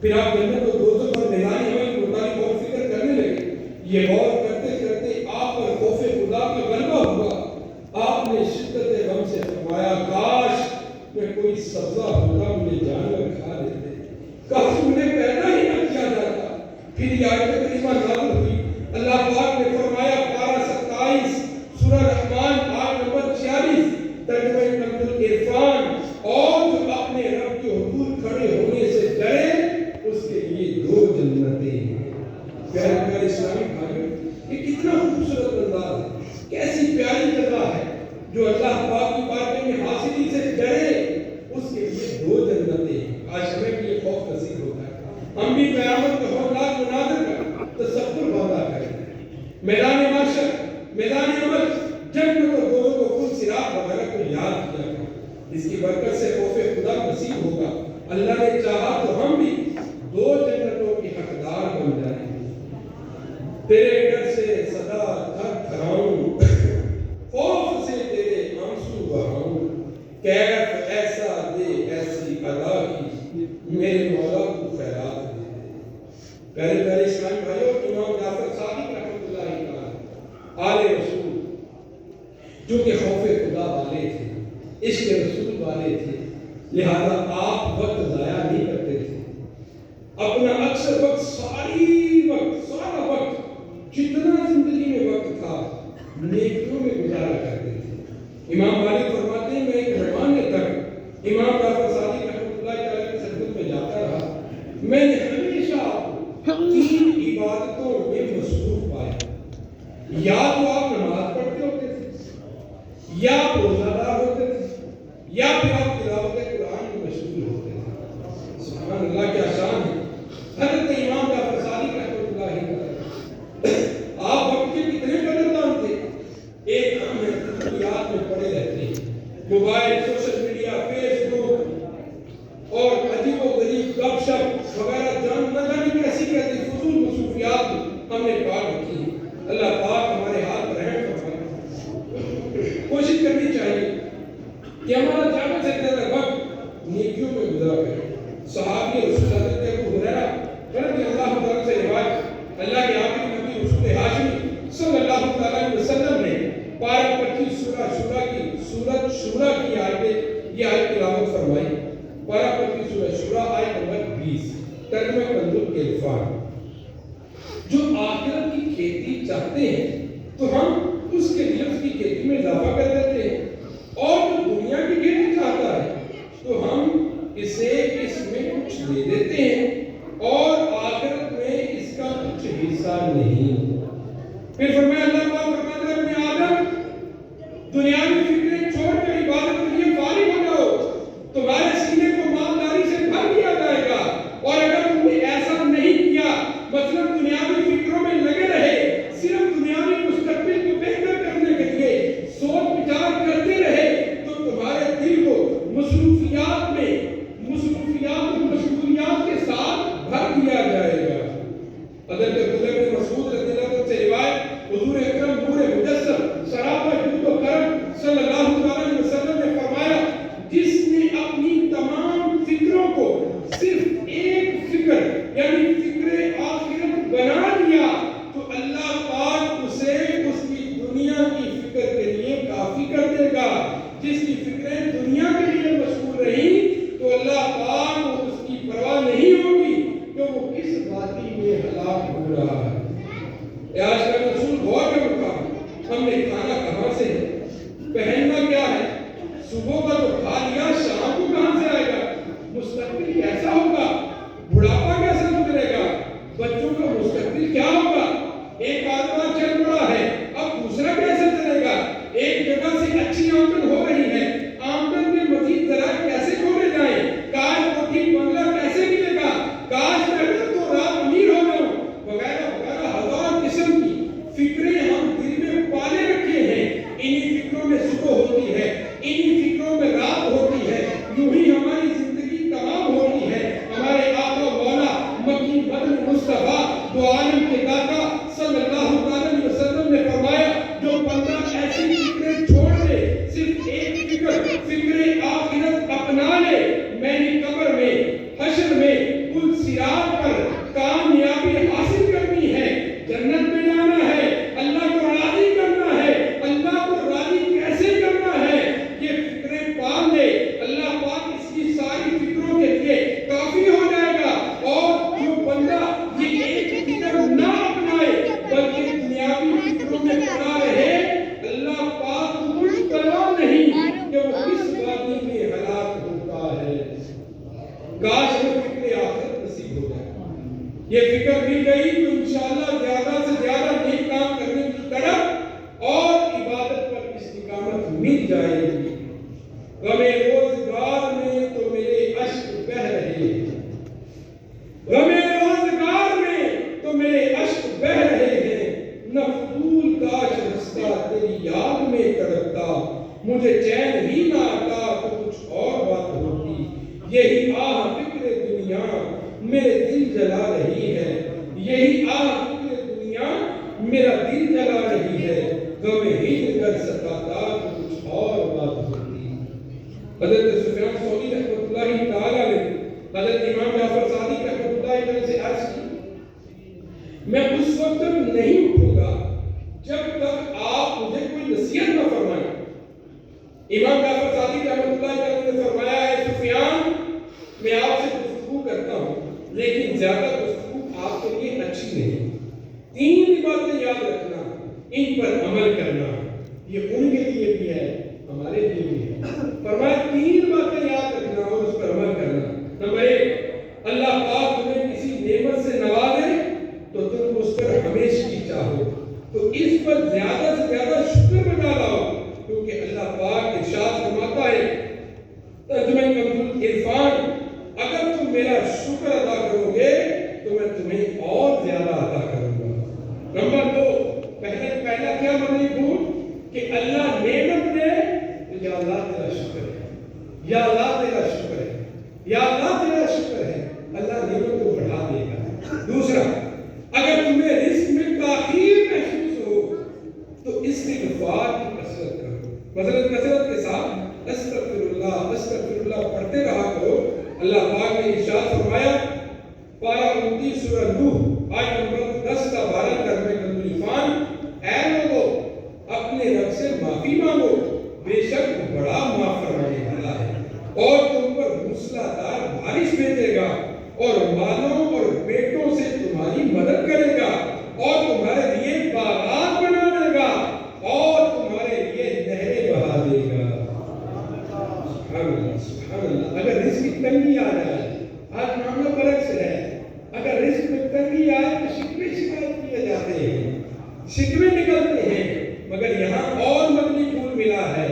پھر آپ جنت و دوزخ اور میدان عمل کے متعلق غور و فکر کرنے لگے. یہ غور کرتے کرتے آپ پر خوف خدا کا غلبہ ہوا. آپ نے شدت غم سے فرمایا کاش میں کوئی سبزہ ہوتا مجھے جانور کھا لیتے، کاش مجھے پیدا ہی نہ کیا جاتا. پھر یہ آیت کریمہ نازل ہوئی. اللہ پاک نے فرمایا پارہ 27 سورہ رحمان آیت نمبر 46 ترجمہ کنز العرفان، اور جو اپنے رب کے حضور کھڑے ہونے سے ڈرے اس کے لیے 2 جنتیں ہیں. پیارے پیارے اسلامی بھائیوں، یہ کتنا خوبصورت انداز ہے، کیسی پیاری جگہ ہے. جو اللہ پاک کی بارگاہ میں حاضری سے ڈرے اس کے لیے 2 جنتیں ہیں. آج ہمیں بھی یہ خوف نصیب ہوتا ہے. ہم بھی قیامت کے ہولناک مناظر کا تصور پیدا کریں. میدان محشر، میدان عمل، جنت اور دوزخ کو کل صراط وغیرہ کو یاد کیا کریں. اس کی برکت سے خوف خدا نصیب ہوگا. اللہ نے چاہا تو ہم بھی 2 جنتوں کی حقدار بن جائیں. تیرے ڈر سے صدا تھر تھراؤں، خوف سے تیرے آنسو بہاؤں، کیف ایسا دے ایسی ادا کی میرے مولا کو خیرات دے. پیارے پیارے اسلامی بھائیوں، امام جعفر صادق رحمۃ اللہ تعالی آل رسول جو کہ خوف خدا والے تھے، عشق رسول والے تھے، لہذا آپ وقت ضائع نہیں کرتے تھے. اپنا اکثر وقت سارا وقت جتنا زندگی میں وقت تھا نیکیوں میں گزارا کرتے تھے. امام مالک فرماتے ہیں میں ایک زمانے تک امام جعفر صادق رحمۃ اللہ تعالی کی خدمت میں جاتا رہا. میں نے ہمیشہ آپ کو 3 عبادتوں میں مصروف پایا. یا تو آپ نماز پڑھتے ہوتے تھے، یا آپ روزہ دار ہوتے تھے، یا پھر آپ تلاوت قرآن میں مشغول ہوتے تھے. سبحان اللہ کیا شان ہے. حضرت امام جعفر صادق رحمۃ اللہ تعالی آپ وقت کے کتنے قدردان تھے. ایک کام ہے فضولیات میں پڑے رہتے ہیں، موبائل، سوشل میڈیا، فیس بک اور عجیب و غریب گپ شپ وغیرہ جان نہ جانے کیسی کیسی فضول مصروفیات ہم نے پال رکھی ہیں. اللہ پاک ہمارے ہاتھ رحم فرمائے. کوشش کرنی چاہیے کہ ہمارا زیادہ سے زیادہ وقت نیکیوں میں گزرا کرے. صحابی رسول حضرت ابو ہریرہ رضی اللہ تعالیٰ سے روایت، اللہ کے آخری نبی رسول ہاشمی صلی اللہ تعالیٰ علیہ وسلم نے پارہ 25 سورہ شورا کی سورت شورا کی یہ آیت تلاوت فرمائی. پارہ 25 سورہ شورا آیت نمبر 20 ترجمہ کنز العرفان. جو آخرت کی کھیتی چاہتے ہیں تو ہم اس کے لیے اس کی کھیتی میں اضافہ کر دیتے ہیں، اور جو دنیا کی کھیتی چاہتا ہے تو ہم اسے اس میں کچھ دے دیتے ہیں اور آخرت میں اس کا کچھ حصہ نہیں. پھر فرمایا اللہ پاک فرماتا ہے اپنے آدم دنیاوی فکریں چھوڑ کر عبادت کے لیے فارغ ہو جاؤ، تمہارے سینے کو مالداری سے بھر دیا جائے گا. اور اگر تم نے ایسا نہیں کیا، مثلا دنیاوی فکروں میں لگے رہے، صرف دنیاوی مستقبل کو بہتر کرنے کے لیے سوچ وچار کرتے رہے، تو تمہارے دل کو مصروفیات کے ساتھ بھر دیا جائے گا. حضرت عبداللہ بن مسعود رضی اللہ عنہ سے روایت، حضور اکرم نور مجسم سراپا جود و کرم صلی اللہ علیہ وسلم نے فرمایا جس نے اپنی تمام فکروں کو صرف ایک فکر یعنی فکر آخرت بنا دیا تو اللہ پاک اسے اس کی دنیا کی فکر کے لیے کافی کر دے گا. جس کی فکریں دنیا کے لیے مشغول رہی تو اللہ پاک کو اس کی پرواہ نہیں ہوگی کہ وہ کس وادی میں ہلاک ہو رہا ہے. آج کا رسول غور کا مقام، ہم نے کھانا کہاں سے ہے، پہننا کیا ہے، صبح کا تو کھا لیا، شام کو کہاں سے آئے گا، مستقبل کیسا ہوگا، بڑھاپا کیسا گزرے گا، بچوں کا مستقبل کیا ہوگا. ایک آدمی چل پڑا ہے، اب دوسرا کیسے چلے گا. ایک جگہ سے اچھی آمدن ہو رہی ہے، آمدن میں مزید ذرائع کیسے کھولے جائیں، کار کوٹھی بنگلہ کیسے ملے گا. کاش ہمیں فکر آخرت نصیب ہو جائے. یہ فکر مل گئی تو انشاءاللہ زیادہ سے زیادہ نیک کام کرنے کی طرف اور عبادت پر استقامت مل جائے گی. غم روزگار میں تو میرے اشک بہ رہے ہیں، غم روزگار میں تو میرے اشک بہ رہے ہیں. نہ فضول کاش رستہ تیری یاد میں تڑپتا، مجھے چین ہی نہ آتا تو کچھ اور بات ہوتی. یہی آہ فکر دنیا میرے دل جلا رہی ہے، یہی آہ فکر دنیا میرا دل جلا رہی ہے. غم ہجر کر سکاتا تو کچھ اور بات ہوتی. حضرت سفیان ثوری رحمۃ اللہ تعالی علیہ حضرت امام جعفر صادق رحمۃ اللہ علیہ سے عرض کی، میں اس وقت تک نہیں اٹھوں گا جب تک آپ مجھے کوئی نصیحت نہ فرمائیں. امام جعفر صادق رحمۃ اللہ علیہ نے فرمایا، اے سفیان، میں آپ سے گفتگو کرتا ہوں لیکن زیادہ گفتگو آپ کے لیے اچھی نہیں. 3 باتیں یاد رکھنا، ان پر عمل کرنا. یہ ان کے لیے بھی ہے، ہمارے لیے بھی ہے. فرمایا 3 باتیں یاد رکھنا اور اس پر عمل کرنا. نمبر 1، اللہ پاک تمہیں کسی نعمت سے نوازے تو تم اس پر ہمیشہ چاہو تو اس پر زیادہ سے زیادہ شکر بنا لاؤ، کیونکہ اللہ پاک ارشاد فرماتا ہے ترجمہ کنز العرفان، اگر تم میرا شکر ادا کرو گے تو میں تمہیں اور زیادہ ادا کروں گا. نمبر 2، پہلا کیا معنی بھول کہ اللہ نعمت دے تو یا اللہ تیرا شکر ہے، یا اللہ تیرا شکر ہے، یا اللہ تیرا شکر ہے. اللہ نعمت کو بڑھا دے گا. دوسرا، اگر تمہیں رزق میں تاخیر محسوس ہو تو استغفار کی کثرت کرو. مثلا کثرت کے ساتھ استغفر اللہ پڑھتے رہا کرو. اللہ پاک نے ارشاد فرمایا، پارہ 29 سورہ نوح آیت نمبر 10 کا 12 ترجمہ کنز العرفان، اے لوگو اپنے رب سے معافی مانگو، بے شک بڑا معاف فرمانے والا ہے، اور تم پر موسلادھار بارش بھیجے گا اور مالوں اور بیٹوں سے تمہاری مدد کرے گا اور تمہارے لیے باغات بنا دے گا اور تمہارے لیے نہریں بہا دے گا. سبحان اللہ، سبحان اللہ. اگر رزق کی تنگی آ جائے، آج معاملہ برعکس ہے، اگر رزق میں تنگی آئے تو شکوے شکایت کیے جاتے ہیں، شکوے نکلتے ہیں. مگر یہاں اور مبنی پھول ملا ہے.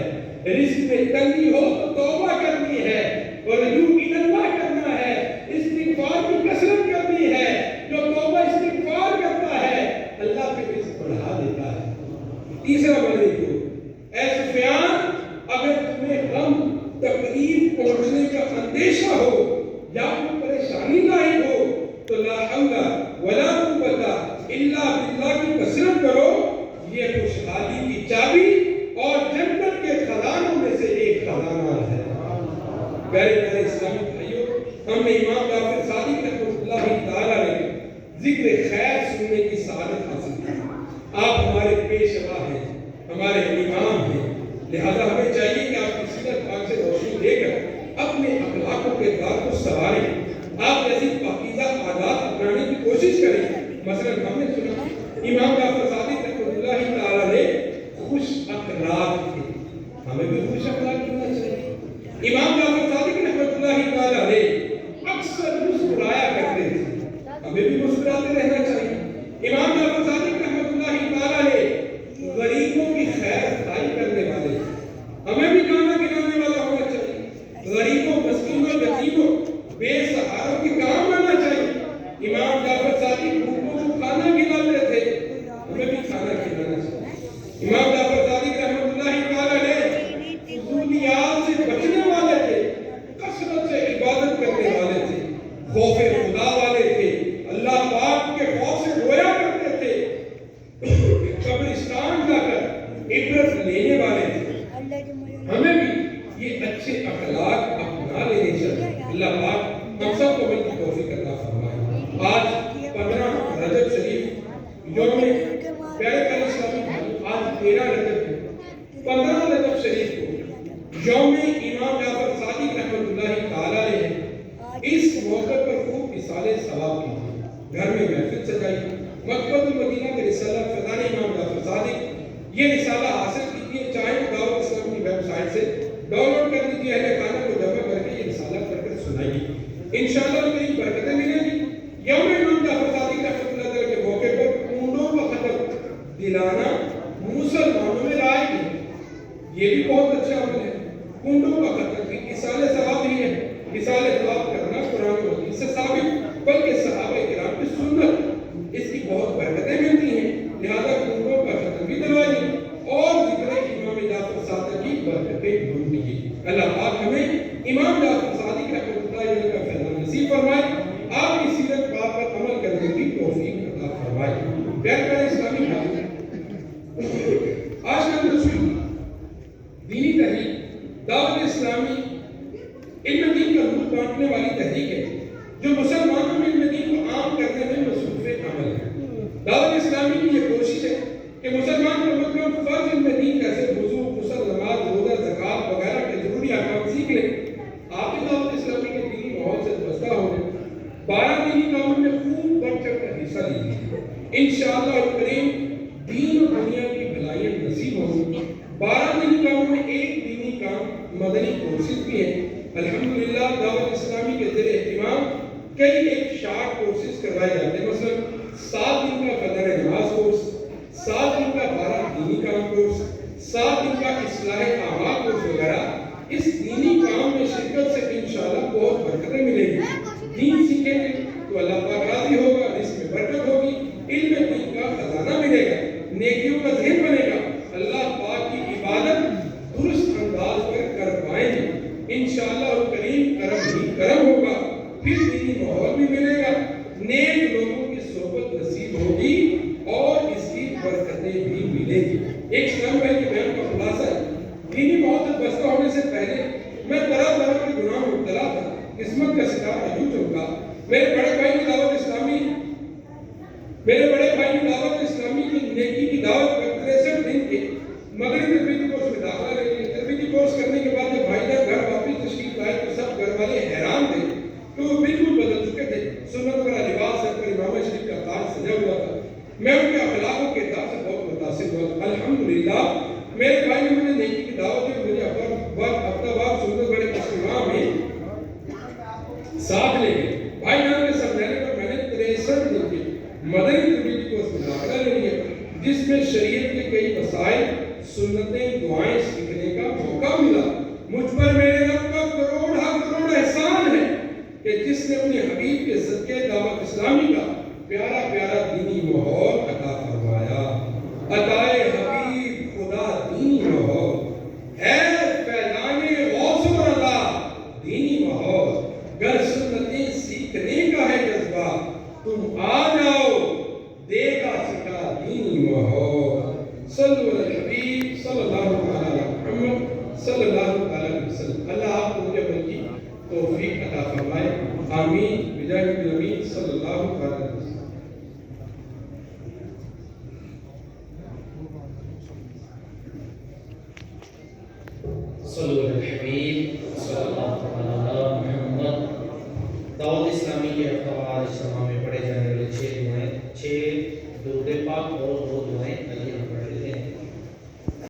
رزق میں تنگی ہو تو توبہ کرنی ہے اور رجوع اللہ کرنا ہے، استغفار کی کثرت کرنی ہے. جو توبہ استغفار کرتا ہے اللہ کے رزق بڑھا دیتا ہے. تیسرا معنی کو، اے سفیان، اگر تمہیں غم تکلیف پہنچنے کا اندیشہ ہو یا کوئی پریشانی لاحق ہو تو لا حول ولا قوت الا باللہ کی کثرت کرو. یہ خوشحالی کی چابی اور جنت کے خزانوں میں سے ایک خزانہ ہے. پیارے اسلامی بھائیوں، ہم نے امام جعفر صادق رحمۃ اللہ تعالی علیہ ذکر خیر سننے کی سعادت حاصل کی. آپ ہمارے پیشوا ہیں، ہمارے امام ہیں، لہذا ہمیں چاہیے کہ آپ کی سیرت پاک سے روشنی لے کر اپنے اخلاق و کردار کو سنواریں، آپ جیسی پاکیزہ عادات اپنانے کی کوشش کریں. مثلا ہم نے سنا امام جعفر صادق رحمۃ اللہ تعالی علیہ خوش اخلاق تھے، ہمیں بھی خوش اخلاق ہونا چاہیے. امام جعفر صادق رحمۃ اللہ تعالی علیہ اکثر مسکرایا کرتے تھے، ہمیں بھی مسکراتے رہنا چاہیے. امام جعفر صادق رحمۃ اللہ تعالی علیہ غریبوں کی خیر خائی کرنے والے، ہمیں بھی کھانا کھلانے والا ہونا چاہیے. غریبوں، مسکینوں، یتیموں، بے سہاروں کے کام آنا چاہیے. امام جعفر صادق بھوکوں کو کھانا کھلاتے تھے، ہمیں بھی کھانا کھلانا چاہیے. امام جعفر صادق رحمۃ اللہ تعالی علیہ فضولیات سے بچنے والے تھے، کثرت سے عبادت کرنے والے تھے، خوف خدا والے تھے، اللہ پاک کے خوف سے رویا کرتے تھے، قبرستان جا کر عبرت لینے والے تھے. ہمیں بھی یہ اچھے اخلاق اپنا لینے چاہیے. اللہ پاک ہم سب کو مل کی توفیق عطا فرمائے. آج 15 رجب شریف یوم پیارے اسلامی بھائی، آج 13 رجب کو 15 رجب شریف کو یوم امام جعفر صادق رحمۃ اللہ تعالی علیہ ہے. اس موقع پر خوب مثالیں ثواب کی، گھر میں محفل سجائی. مکتبۃ المدینہ کے رسالہ فیضان امام جعفر صادق، یہ رسالہ حاصل کیجیے، چاہے تو دعوت اسلام کی ویب سائٹ سے ڈاؤن لوڈ کر لیجیے. اہل خانہ کو جمع کر کے یہ رسالہ پڑھ کر سنائیے. انشاءاللہ کئی برکتیں ملیں گی. یوم امام جعفر صادق رحمۃ اللہ علیہ کے موقع پر اونٹوں کا خطب دلانا مسلمانوں میں رائج ہے. یہ بھی بہت اچھا عمل ہے. اونٹوں کا خطب بھی اصال ثواب ہی ہے. اصال ثواب کرنا قرآن و حدیث سے ثابت، بلکہ صحابہ کرام کی سنت، اس کی بہت برکتیں ملتی ہیں. لہذا اونٹوں کا خطب بھی دلوائیے اور ذکر امام جعفر صادق کی برکتیں ڈھونڈیے. اللہ پاک ہمیں امام جعفر صادق رحمۃ اللہ علیہ کا فیضان نصیب فرمائے، آپ کی سیرت پاک پر عمل کرنے کی توفیق عطا فرمائے. پیارے اسلامی بھائیو، آج کا موضوع دینی تحریک، دعوت اسلامی علم دین کا نور بانٹنے والی تحریک ہے جو مسلمانوں میں علم دین کو عام کرنے میں مصروف عمل ہے. دعوت اسلامی کی یہ کوشش ہے کہ مسلمان امت فرض علم دین جیسے وضو، غسل، نماز، روزہ، زکوٰۃ وغیرہ کے ضروری احکام سیکھ لیں. آپ کی دعوت اسلامی کے دینی ماحول سے وابستہ ہو جائیں. 12 دینی کاموں میں خوب بڑھ چڑھ کر حصہ لیجیے. انشاءاللہ الکریم دین و دنیا کی بھلائیاں نصیب ہوں گی. 12 دینی کاموں میں ایک دینی کام مدنی کورسز بھی ہیں. الحمدللہ دعوت اسلامی کے زیر اہتمام کئی ایک شارٹ کورسز کروائے جاتے ہیں. مثلا 7 دن کا قدر نماز کورس، 7 دن کا 12 دینی کام کورس، 7 دن کا اصلاح اعمال کورس وغیرہ. اس دینی کام میں شرکت سے انشاءاللہ بہت برکتیں ملیں گی. دین سیکھیں گے تو اللہ پاک راضی ہوگا، اس میں برکت ہوگی، علم دین کا خزانہ ملے گا، نیکیوں کا ذہن بنے گا، اللہ پاک کی عبادت درست انداز پر کر پائیں گے. انشاءاللہ الکریم کرم ہی کرم ہوگا، پھر دینی ماحول بھی ملے گا، نیک لوگوں کی صحبت نصیب ہوگی اور اس کی برکتیں بھی ملیں گی. ایک اسلام بھائی کے بیان کا خلاصہ ہے، دینی ماحول سے وابستہ ہونے سے پہلے میں طرح طرح کے گناہ میں مبتلا تھا، قسمت کا ستارہ یوں چمکا. میرے بڑے بھائی نے دعوت اسلامی کی نیکی کی دعوت پر 63 دن کے مغربی تربیتی کورس میں داخلہ لے لیا. تربیتی کورس کرنے کے بعد جب بھائی جان گھر واپس تشریف لائے تو سب گھر والے حیران تھے کہ وہ بالکل بدل چکے تھے. سنت والا لباس سر پر امام شریف کا تاج سجا ہوا تھا. میں ان کے اخلاق و کردار سے بہت متاثر ہوا. الحمدللہ میرے بھائی نے مجھے نیکی کی دعوت دی. مجھے ہفتہ وار سنت والے اجتماع میں ساتھ لے گئے. بھائی جان کے سمجھانے پر میں نے 63 دن کے مدنی تربیتی کورس میں داخلہ لے لیا، جس میں شریعت کے کئی مسائل، سنتیں، دعائیں سیکھنے کا موقع ملا. مجھ پر میرے رب کا کروڑ احسان ہے کہ جس نے اپنے حبیب کے صدقے دعوت اسلامی کا پیارا پیارا دینی ماحول عطا فرمایا. عطائے حبیب خدا دینی ماحول ہے، فیضانے غوث و رضا دینی ماحول. گر سنتیں سیکھنے کا ہے جذبہ، تم آ جاؤ دے گا سکا دینی ماحول. صلی اللہ علیہ حبیب صلی اللہ علیہ محمد صلی اللہ علیہ وسلم. اللہ آپ کو مجھے عمل کی توفیق عطا فرمائے. آمین بجاہ نبی صلی اللہ علیہ وسلم. صلی اللہ علیہ حبیب صلی اللہ علیہ محمد. دعوت اسلامی کے ہفتہ وار اجتماع میں پڑھے جانے والے 6 دعائیں، 6 درود پاک اور 2 دعائیں